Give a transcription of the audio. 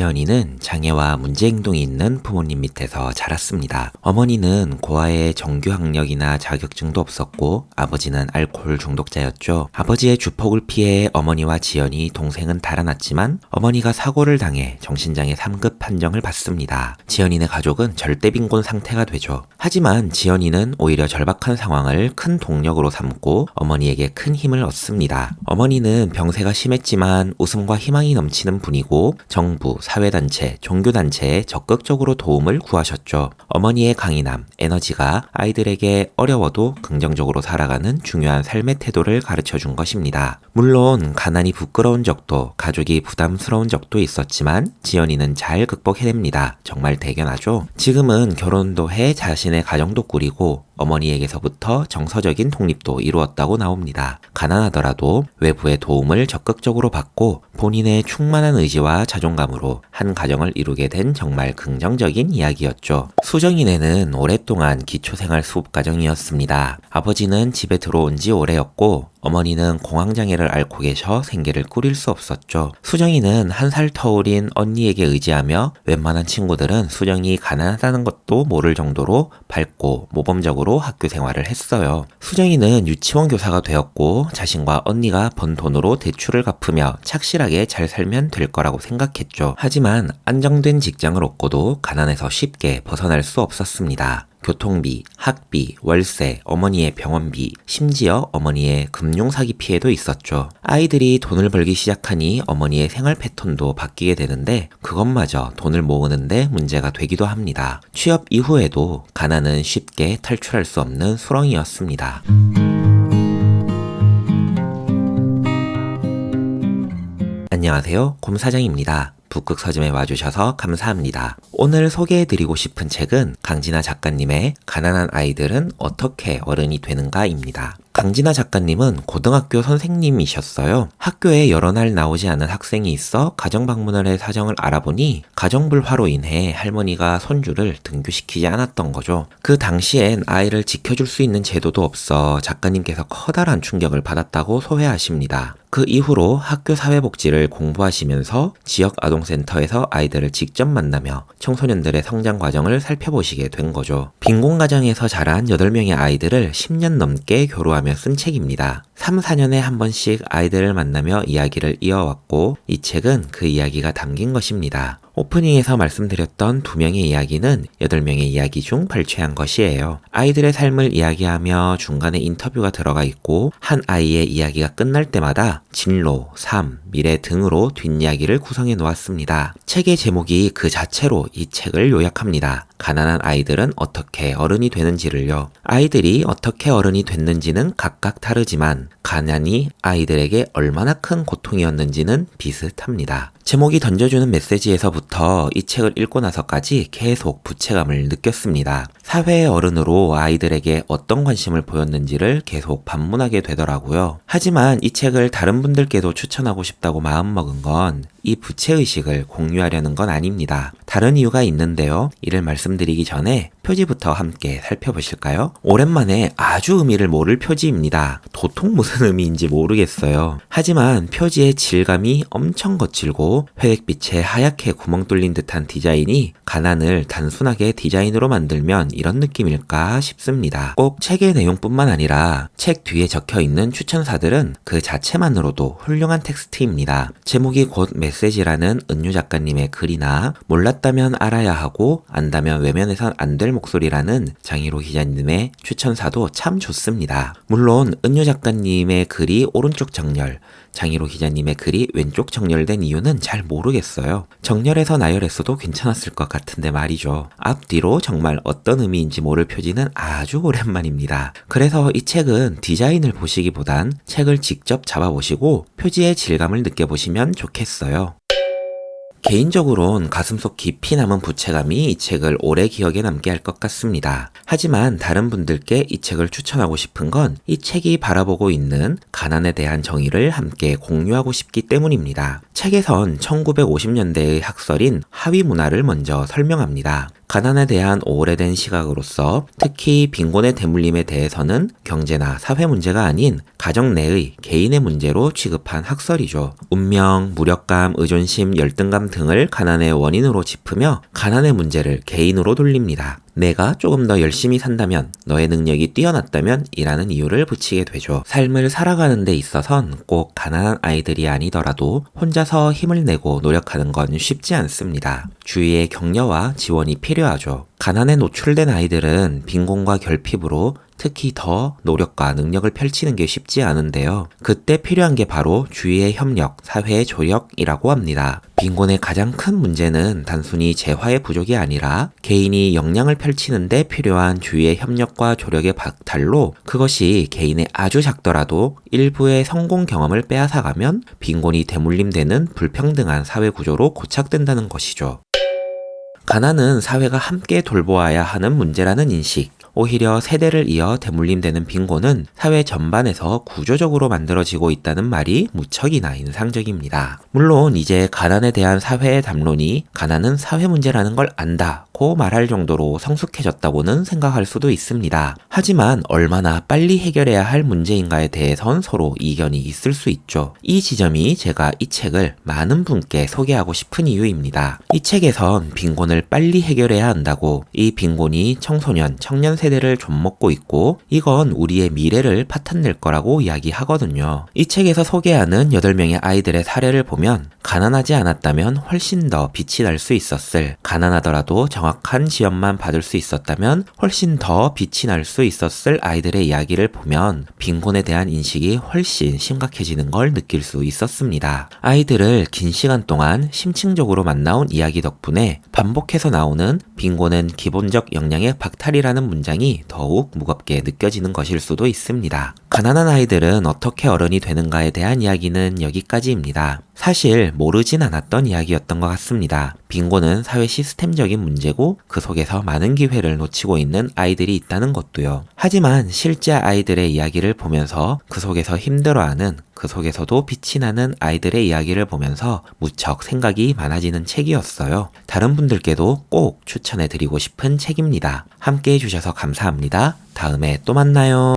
지연이는 장애와 문제행동이 있는 부모님 밑에서 자랐습니다. 어머니는 고아의 정규 학력이나 자격증도 없었고 아버지는 알코올 중독자였죠. 아버지의 주폭을 피해 어머니와 지연이 동생은 달아났지만 어머니가 사고를 당해 정신장애 3급 판정을 받습니다. 지연이네 가족은 절대 빈곤 상태가 되죠. 하지만 지연이는 오히려 절박한 상황을 큰 동력으로 삼고 어머니에게 큰 힘을 얻습니다. 어머니는 병세가 심했지만 웃음과 희망이 넘치는 분이고 정부, 사회단체, 종교단체에 적극적으로 도움을 구하셨죠. 어머니의 강인함, 에너지가 아이들에게 어려워도 긍정적으로 살아가는 중요한 삶의 태도를 가르쳐 준 것입니다. 물론 가난이 부끄러운 적도 가족이 부담스러운 적도 있었지만 지연이는 잘 극복해냅니다. 정말 대견하죠? 지금은 결혼도 해 자신의 가정도 꾸리고 어머니에게서부터 정서적인 독립도 이루었다고 나옵니다. 가난하더라도 외부의 도움을 적극적으로 받고 본인의 충만한 의지와 자존감으로 한 가정을 이루게 된 정말 긍정적인 이야기였죠. 수정이네는 오랫동안 기초생활 수업과정이었습니다. 아버지는 집에 들어온 지 오래였고 어머니는 공황장애를 앓고 계셔 생계를 꾸릴 수 없었죠. 수정이는 1살 터울인 언니에게 의지하며 웬만한 친구들은 수정이 가난하다는 것도 모를 정도로 밝고 모범적으로 학교 생활을 했어요. 수정이는 유치원 교사가 되었고 자신과 언니가 번 돈으로 대출을 갚으며 착실하게 잘 살면 될 거라고 생각했죠. 하지만 안정된 직장을 얻고도 가난에서 쉽게 벗어날 수 없었습니다. 교통비, 학비, 월세, 어머니의 병원비, 심지어 어머니의 금융사기 피해도 있었죠. 아이들이 돈을 벌기 시작하니 어머니의 생활 패턴도 바뀌게 되는데 그것마저 돈을 모으는데 문제가 되기도 합니다. 취업 이후에도 가난은 쉽게 탈출할 수 없는 수렁이었습니다. 안녕하세요, 곰사장입니다. 북극 서점에 와주셔서 감사합니다. 오늘 소개해드리고 싶은 책은 강진아 작가님의 가난한 아이들은 어떻게 어른이 되는가입니다. 강진아 작가님은 고등학교 선생님이셨어요. 학교에 여러 날 나오지 않은 학생이 있어 가정 방문을 해 사정을 알아보니 가정불화로 인해 할머니가 손주를 등교시키지 않았던 거죠. 그 당시엔 아이를 지켜줄 수 있는 제도도 없어 작가님께서 커다란 충격을 받았다고 소회하십니다. 그 이후로 학교 사회복지를 공부하시면서 지역 아동센터에서 아이들을 직접 만나며 청소년들의 성장 과정을 살펴보시게 된 거죠. 빈곤 가정에서 자란 8명의 아이들을 10년 넘게 교루하며 쓴 책입니다. 3, 4년에 한 번씩 아이들을 만나며 이야기를 이어왔고 이 책은 그 이야기가 담긴 것입니다. 오프닝에서 말씀드렸던 2명의 이야기는 8명의 이야기 중 발췌한 것이에요. 아이들의 삶을 이야기하며 중간에 인터뷰가 들어가 있고 한 아이의 이야기가 끝날 때마다 진로, 삶, 미래 등으로 뒷이야기를 구성해 놓았습니다. 책의 제목이 그 자체로 이 책을 요약합니다. 가난한 아이들은 어떻게 어른이 되는지를요. 아이들이 어떻게 어른이 됐는지는 각각 다르지만 가난이 아이들에게 얼마나 큰 고통이었는지는 비슷합니다. 제목이 던져주는 메시지에서부터 이 책을 읽고 나서까지 계속 부채감을 느꼈습니다. 사회의 어른으로 아이들에게 어떤 관심을 보였는지를 계속 반문하게 되더라고요. 하지만 이 책을 다른 분들께도 추천하고 싶다고 마음먹은 건 이 부채의식을 공유하려는 건 아닙니다. 다른 이유가 있는데요. 이를 말씀드리기 전에 표지부터 함께 살펴보실까요? 오랜만에 아주 의미를 모를 표지입니다. 도통 무슨 의미인지 모르겠어요. 하지만 표지의 질감이 엄청 거칠고 회색빛에 하얗게 구멍 뚫린 듯한 디자인이 가난을 단순하게 디자인으로 만들면 이런 느낌일까 싶습니다. 꼭 책의 내용뿐만 아니라 책 뒤에 적혀있는 추천사들은 그 자체만으로도 훌륭한 텍스트입니다. 제목이 곧 메시지라는 은유 작가님의 글이나 몰랐다면 알아야 하고 안다면 외면해선 안 될 목소리라는 장희로 기자님의 추천사도 참 좋습니다. 물론 은유 작가님의 글이 오른쪽 정렬, 장희로 기자님의 글이 왼쪽 정렬된 이유는 잘 모르겠어요. 정렬해서 나열했어도 괜찮았을 것 같은데 말이죠. 앞뒤로 정말 어떤 의미인지 모를 표지는 아주 오랜만입니다. 그래서 이 책은 디자인을 보시기보단 책을 직접 잡아보시고 표지의 질감을 느껴보시면 좋겠어요. 개인적으론 가슴속 깊이 남은 부채감이 이 책을 오래 기억에 남게 할 것 같습니다. 하지만 다른 분들께 이 책을 추천하고 싶은 건 이 책이 바라보고 있는 가난에 대한 정의를 함께 공유하고 싶기 때문입니다. 책에선 1950년대의 학설인 하위 문화를 먼저 설명합니다. 가난에 대한 오래된 시각으로서 특히 빈곤의 대물림에 대해서는 경제나 사회 문제가 아닌 가정 내의 개인의 문제로 취급한 학설이죠. 운명, 무력감, 의존심, 열등감 등을 가난의 원인으로 짚으며 가난의 문제를 개인으로 돌립니다. 내가 조금 더 열심히 산다면, 너의 능력이 뛰어났다면 이라는 이유를 붙이게 되죠. 삶을 살아가는 데 있어선 꼭 가난한 아이들이 아니더라도 혼자서 힘을 내고 노력하는 건 쉽지 않습니다. 주위의 격려와 지원이 필요하죠. 가난에 노출된 아이들은 빈곤과 결핍으로 특히 더 노력과 능력을 펼치는 게 쉽지 않은데요. 그때 필요한 게 바로 주위의 협력, 사회의 조력이라고 합니다. 빈곤의 가장 큰 문제는 단순히 재화의 부족이 아니라 개인이 역량을 펼치는데 필요한 주위의 협력과 조력의 박탈로 그것이 개인의 아주 작더라도 일부의 성공 경험을 빼앗아가면 빈곤이 대물림되는 불평등한 사회 구조로 고착된다는 것이죠. 가난은 사회가 함께 돌보아야 하는 문제라는 인식, 오히려 세대를 이어 대물림되는 빈곤은 사회 전반에서 구조적으로 만들어지고 있다는 말이 무척이나 인상적입니다. 물론 이제 가난에 대한 사회의 담론이 가난은 사회 문제라는 걸 안다고 말할 정도로 성숙해졌다고는 생각할 수도 있습니다. 하지만 얼마나 빨리 해결해야 할 문제인가에 대해선 서로 이견이 있을 수 있죠. 이 지점이 제가 이 책을 많은 분께 소개하고 싶은 이유입니다. 이 책에선 빈곤을 빨리 해결해야 한다고, 이 빈곤이 청소년, 청년 세대를 좀먹고 있고 이건 우리의 미래를 파탄낼 거라고 이야기하거든요. 이 책에서 소개하는 8명의 아이들의 사례를 보면 가난하지 않았다면 훨씬 더 빛이 날 수 있었을, 가난하더라도 정확한 지원만 받을 수 있었다면 훨씬 더 빛이 날 수 있었을 아이들의 이야기를 보면 빈곤에 대한 인식이 훨씬 심각해지는 걸 느낄 수 있었습니다. 아이들을 긴 시간 동안 심층적으로 만나온 이야기 덕분에 반복해서 나오는 빈곤은 기본적 역량의 박탈이라는 문장이 더욱 무겁게 느껴지는 것일 수도 있습니다. 가난한 아이들은 어떻게 어른이 되는가에 대한 이야기는 여기까지입니다. 사실 모르진 않았던 이야기였던 것 같습니다. 빈곤은 사회 시스템적인 문제고 그 속에서 많은 기회를 놓치고 있는 아이들이 있다는 것도요. 하지만 실제 아이들의 이야기를 보면서 그 속에서 힘들어하는, 그 속에서도 빛이 나는 아이들의 이야기를 보면서 무척 생각이 많아지는 책이었어요. 다른 분들께도 꼭 추천해드리고 싶은 책입니다. 함께 해주셔서 감사합니다. 다음에 또 만나요.